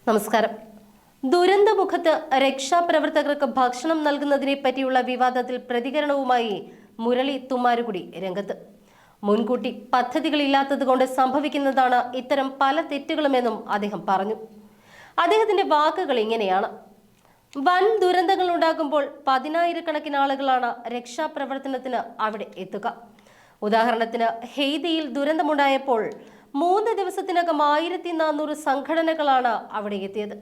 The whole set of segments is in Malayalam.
നമസ്കാരം. ദുരന്തമുഖത്ത് രക്ഷാപ്രവർത്തകർക്ക് ഭക്ഷണം നൽകുന്നതിനെ പറ്റിയുള്ള വിവാദത്തിൽ പ്രതികരണവുമായി മുരളി തുമ്മാരുകുടി രംഗത്ത്. മുൻകൂട്ടി പദ്ധതികളില്ലാത്തതുകൊണ്ട് സംഭവിക്കുന്നതാണ് ഇത്തരം പല തെറ്റുകളുമെന്നും അദ്ദേഹം പറഞ്ഞു. അദ്ദേഹത്തിന്റെ വാക്കുകൾ ഇങ്ങനെയാണ്: വൻ ദുരന്തങ്ങൾ ഉണ്ടാകുമ്പോൾ പതിനായിരക്കണക്കിന് ആളുകളാണ് രക്ഷാപ്രവർത്തനത്തിന് അവിടെ എത്തുക. ഉദാഹരണത്തിന് ഹെയ്തിയിൽ ദുരന്തമുണ്ടായപ്പോൾ 3 ദിവസത്തിനകം 1400 സംഘടനകളാണ് അവിടെ എത്തിയത്.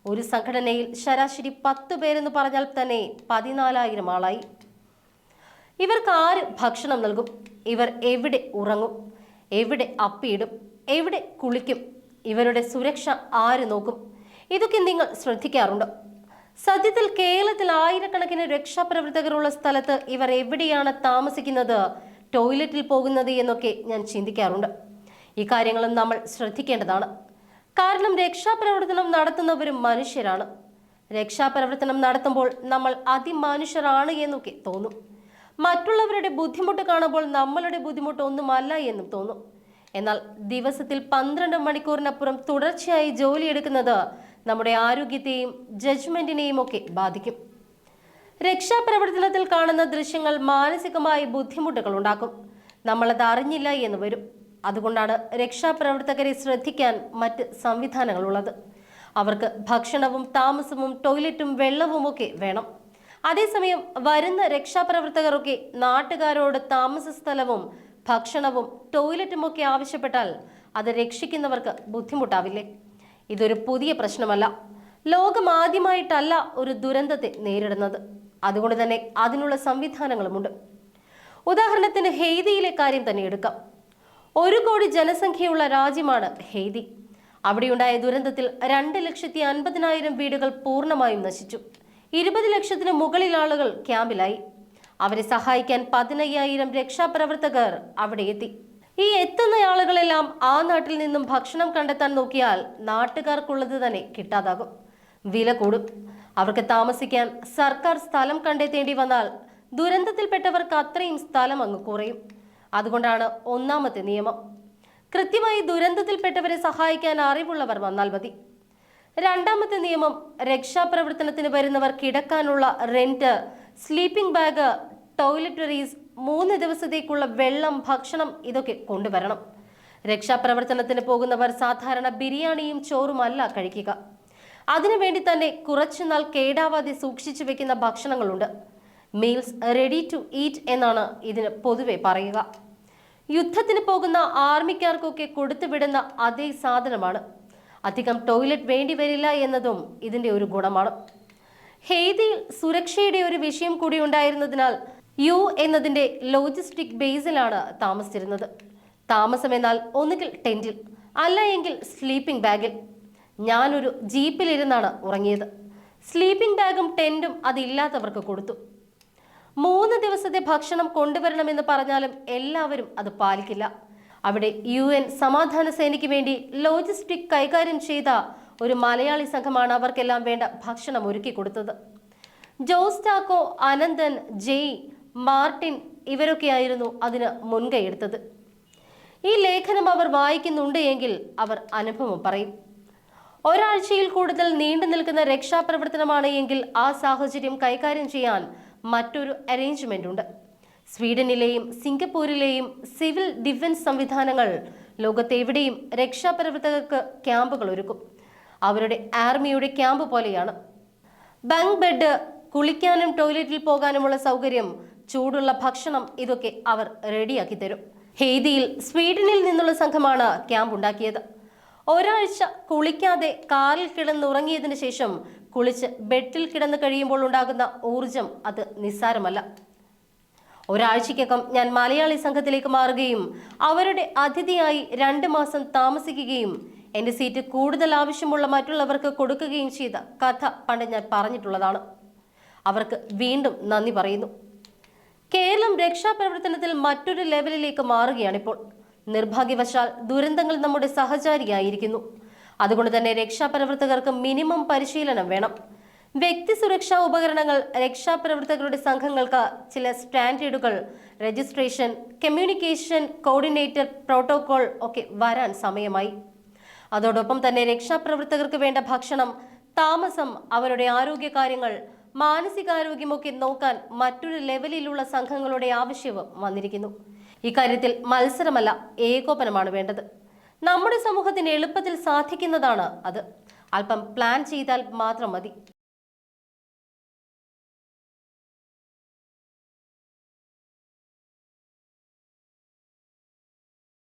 ഒരു സംഘടനയിൽ ശരാശരി 10 പേരെന്ന് പറഞ്ഞാൽ തന്നെ 14,000 ആളായി. ഇവർക്ക് ആര് ഭക്ഷണം നൽകും? ഇവർ എവിടെ ഉറങ്ങും? എവിടെ അപ്പിയിടും? എവിടെ കുളിക്കും? ഇവരുടെ സുരക്ഷ ആര് നോക്കും? ഇതൊക്കെ നിങ്ങൾ ശ്രദ്ധിക്കാറുണ്ടോ? സത്യത്തിൽ കേരളത്തിൽ ആയിരക്കണക്കിന് രക്ഷാപ്രവർത്തകരുള്ള സ്ഥലത്ത് ഇവർ എവിടെയാണ് താമസിക്കുന്നത്, ടോയ്ലറ്റിൽ പോകുന്നത് എന്നൊക്കെ ഞാൻ ചിന്തിക്കാറുണ്ട്. ഈ കാര്യങ്ങളും നമ്മൾ ശ്രദ്ധിക്കേണ്ടതാണ്. കാരണം രക്ഷാപ്രവർത്തനം നടത്തുന്നവരും മനുഷ്യരാണ്. രക്ഷാപ്രവർത്തനം നടത്തുമ്പോൾ നമ്മൾ അതിമനുഷ്യരാണ് എന്നൊക്കെ തോന്നും. മറ്റുള്ളവരുടെ ബുദ്ധിമുട്ട് കാണുമ്പോൾ നമ്മളുടെ ബുദ്ധിമുട്ട് ഒന്നുമല്ല എന്നും തോന്നും. എന്നാൽ ദിവസത്തിൽ 12 മണിക്കൂറിനപ്പുറം തുടർച്ചയായി ജോലിയെടുക്കുന്നത് നമ്മുടെ ആരോഗ്യത്തെയും ജഡ്ജ്മെന്റിനെയും ഒക്കെ ബാധിക്കും. രക്ഷാപ്രവർത്തനത്തിൽ കാണുന്ന ദൃശ്യങ്ങൾ മാനസികമായ ബുദ്ധിമുട്ടുകൾ ഉണ്ടാക്കും. നമ്മളത് അറിഞ്ഞില്ല എന്ന് വരും. അതുകൊണ്ടാണ് രക്ഷാപ്രവർത്തകരെ ശ്രദ്ധിക്കാൻ മറ്റ് സംവിധാനങ്ങളുള്ളത്. അവർക്ക് ഭക്ഷണവും താമസവും ടോയ്ലറ്റും വെള്ളവും ഒക്കെ വേണം. അതേസമയം വരുന്ന രക്ഷാപ്രവർത്തകരൊക്കെ നാട്ടുകാരോട് താമസ സ്ഥലവും ഭക്ഷണവും ടോയ്ലറ്റും ഒക്കെ ആവശ്യപ്പെട്ടാൽ അത് രക്ഷിക്കുന്നവർക്ക് ബുദ്ധിമുട്ടാവില്ലേ? ഇതൊരു പുതിയ പ്രശ്നമല്ല. ലോകം ആദ്യമായിട്ടല്ല ഒരു ദുരന്തത്തെ നേരിടുന്നത്. അതുകൊണ്ട് തന്നെ അതിനുള്ള സംവിധാനങ്ങളുമുണ്ട്. ഉദാഹരണത്തിന് ഹെയ്തിയിലെ കാര്യം തന്നെ എടുക്കാം. 1 കോടി ജനസംഖ്യയുള്ള രാജ്യമാണ് ഹെയ്തി. അവിടെയുണ്ടായ ദുരന്തത്തിൽ 2,50,000 വീടുകൾ പൂർണ്ണമായും നശിച്ചു. 20 ലക്ഷത്തിന് മുകളിൽ ആളുകൾ ക്യാമ്പിലായി. അവരെ സഹായിക്കാൻ 15,000 രക്ഷാപ്രവർത്തകർ അവിടെ എത്തി. ഈ എത്തുന്ന ആളുകളെല്ലാം ആ നാട്ടിൽ നിന്നും ഭക്ഷണം കണ്ടെത്താൻ നോക്കിയാൽ നാട്ടുകാർക്കുള്ളത് തന്നെ കിട്ടാതാകും. വില കൂടും. അവർക്ക് താമസിക്കാൻ സർക്കാർ സ്ഥലം കണ്ടെത്തേണ്ടി വന്നാൽ ദുരന്തത്തിൽപ്പെട്ടവർക്ക് അത്രയും സ്ഥലം അങ്ങ് കുറയും. അതുകൊണ്ടാണ് ഒന്നാമത്തെ നിയമം. കൃത്യമായി ദുരന്തത്തിൽപ്പെട്ടവരെ സഹായിക്കാൻ അറിവുള്ളവർ വന്നാൽ മതി. രണ്ടാമത്തെ നിയമം, രക്ഷാപ്രവർത്തനത്തിന് വരുന്നവർ കിടക്കാനുള്ള റെന്റ്, സ്ലീപ്പിംഗ് ബാഗ്, ടോയ്ലറ്ററീസ്, 3 ദിവസത്തേക്കുള്ള വെള്ളം, ഭക്ഷണം ഇതൊക്കെ കൊണ്ടുവരണം. രക്ഷാപ്രവർത്തനത്തിന് പോകുന്നവർ സാധാരണ ബിരിയാണിയും ചോറുമല്ല കഴിക്കുക. അതിനുവേണ്ടി തന്നെ കുറച്ചുനാൾ കേടാവാതെ സൂക്ഷിച്ചു വെക്കുന്ന ഭക്ഷണങ്ങളുണ്ട്. മീൽസ് റെഡി ടു ഈറ്റ് എന്നാണ് ഇതിന് പൊതുവെ പറയുക. യുദ്ധത്തിന് പോകുന്ന ആർമിക്കാർക്കൊക്കെ കൊടുത്തുവിടുന്ന അതേ സാധനമാണ്. അധികം ടോയ്ലറ്റ് വേണ്ടി വരില്ല എന്നതും ഇതിന്റെ ഒരു ഗുണമാണ്. ഹെയ്തിയിൽ സുരക്ഷയുടെ ഒരു വിഷയം കൂടി ഉണ്ടായിരുന്നതിനാൽ യു എന്നതിന്റെ ലോജിസ്റ്റിക് ബേസിലാണ് താമസിച്ചിരുന്നത്. താമസം എന്നാൽ ഒന്നുകിൽ ടെന്റിൽ, അല്ല എങ്കിൽ സ്ലീപ്പിംഗ് ബാഗിൽ. ഞാനൊരു ജീപ്പിലിരുന്നാണ് ഉറങ്ങിയത്. സ്ലീപ്പിംഗ് ബാഗും ടെന്റും അതില്ലാത്തവർക്ക് കൊടുത്തു. 3 ദിവസത്തെ ഭക്ഷണം കൊണ്ടുവരണമെന്ന് പറഞ്ഞാലും എല്ലാവരും അത് പാലിക്കില്ല. അവിടെ UN സമാധാന സേനയ്ക്ക് വേണ്ടി ലോജിസ്റ്റിക് കൈകാര്യം ചെയ്ത ഒരു മലയാളി സംഘമാണ് അവർക്കെല്ലാം വേണ്ട ഭക്ഷണം ഒരുക്കി കൊടുത്തത്. ജോസ് ടാക്കോ, അനന്തൻ, ജെയ്, മാർട്ടിൻ ഇവരൊക്കെയായിരുന്നു അതിന് മുൻകൈ എടുത്തത്. ഈ ലേഖനം അവർ വായിക്കുന്നുണ്ട് എങ്കിൽ അവർ അനുഭവം പറയും. ഒരാഴ്ചയിൽ കൂടുതൽ നീണ്ടു നിൽക്കുന്ന രക്ഷാപ്രവർത്തനമാണ് എങ്കിൽ ആ സാഹചര്യം കൈകാര്യം ചെയ്യാൻ മറ്റൊരു അറേഞ്ച്മെന്റ് ഉണ്ട്. സ്വീഡനിലെയും സിംഗപ്പൂരിലെയും സിവിൽ ഡിഫൻസ് സംവിധാനങ്ങൾ ലോകത്തെവിടെയും രക്ഷാപ്രവർത്തകർക്ക് ക്യാമ്പുകൾ ഒരുക്കും. അവരുടെ ആർമിയുടെ ക്യാമ്പ് പോലെയാണ്. ബങ്ക് ബെഡ്, കുളിക്കാനും ടോയ്ലറ്റിൽ പോകാനുമുള്ള സൗകര്യം, ചൂടുള്ള ഭക്ഷണം ഇതൊക്കെ അവർ റെഡിയാക്കി തരും. ഹെയ്തിയിൽ സ്വീഡനിൽ നിന്നുള്ള സംഘമാണ് ക്യാമ്പ് ഉണ്ടാക്കിയത്. ഒരാഴ്ച കുളിക്കാതെ കാറിൽ കിടന്നുറങ്ങിയതിനു ശേഷം കുളിച്ച് ബെഡിൽ കിടന്നു കഴിയുമ്പോൾ ഉണ്ടാകുന്ന ഊർജം അത് നിസ്സാരമല്ല. ഒരാഴ്ചയ്ക്കകം ഞാൻ മലയാളി സംഘത്തിലേക്ക് മാറുകയും അവരുടെ അതിഥിയായി 2 മാസം താമസിക്കുകയും എൻ്റെ സീറ്റ് കൂടുതൽ ആവശ്യമുള്ള മറ്റുള്ളവർക്ക് കൊടുക്കുകയും ചെയ്ത കഥ പണ്ട് ഞാൻ പറഞ്ഞിട്ടുള്ളതാണ്. അവർക്ക് വീണ്ടും നന്ദി പറയുന്നു. കേരളം രക്ഷാപ്രവർത്തനത്തിൽ മറ്റൊരു ലെവലിലേക്ക് മാറുകയാണിപ്പോൾ. നിർഭാഗ്യവശാൽ ദുരന്തങ്ങൾ നമ്മുടെ സഹചാരിയായിരിക്കുന്നു. അതുകൊണ്ട് തന്നെ രക്ഷാപ്രവർത്തകർക്ക് മിനിമം പരിശീലനം വേണം. വ്യക്തി സുരക്ഷാ ഉപകരണങ്ങൾ, രക്ഷാപ്രവർത്തകരുടെ സംഘങ്ങൾക്ക് ചില സ്റ്റാൻഡേർഡുകൾ, രജിസ്ട്രേഷൻ, കമ്മ്യൂണിക്കേഷൻ കോർഡിനേറ്റർ, പ്രോട്ടോകോൾ ഒക്കെ വരാൻ സമയമായി. അതോടൊപ്പം തന്നെ രക്ഷാപ്രവർത്തകർക്ക് വേണ്ട ഭക്ഷണം, താമസം, അവരുടെ ആരോഗ്യകാര്യങ്ങൾ, മാനസികാരോഗ്യമൊക്കെ നോക്കാൻ മറ്റൊരു ലെവലിലുള്ള സംഘങ്ങളുടെ ആവശ്യവും വന്നിരിക്കുന്നു. ഇക്കാര്യത്തിൽ മത്സരമല്ല, ഏകോപനമാണ് വേണ്ടത്. നമ്മുടെ സമൂഹത്തിന് എളുപ്പത്തിൽ സാധിക്കുന്നതാണ് അത്. അല്പം പ്ലാൻ ചെയ്താൽ മാത്രം മതി.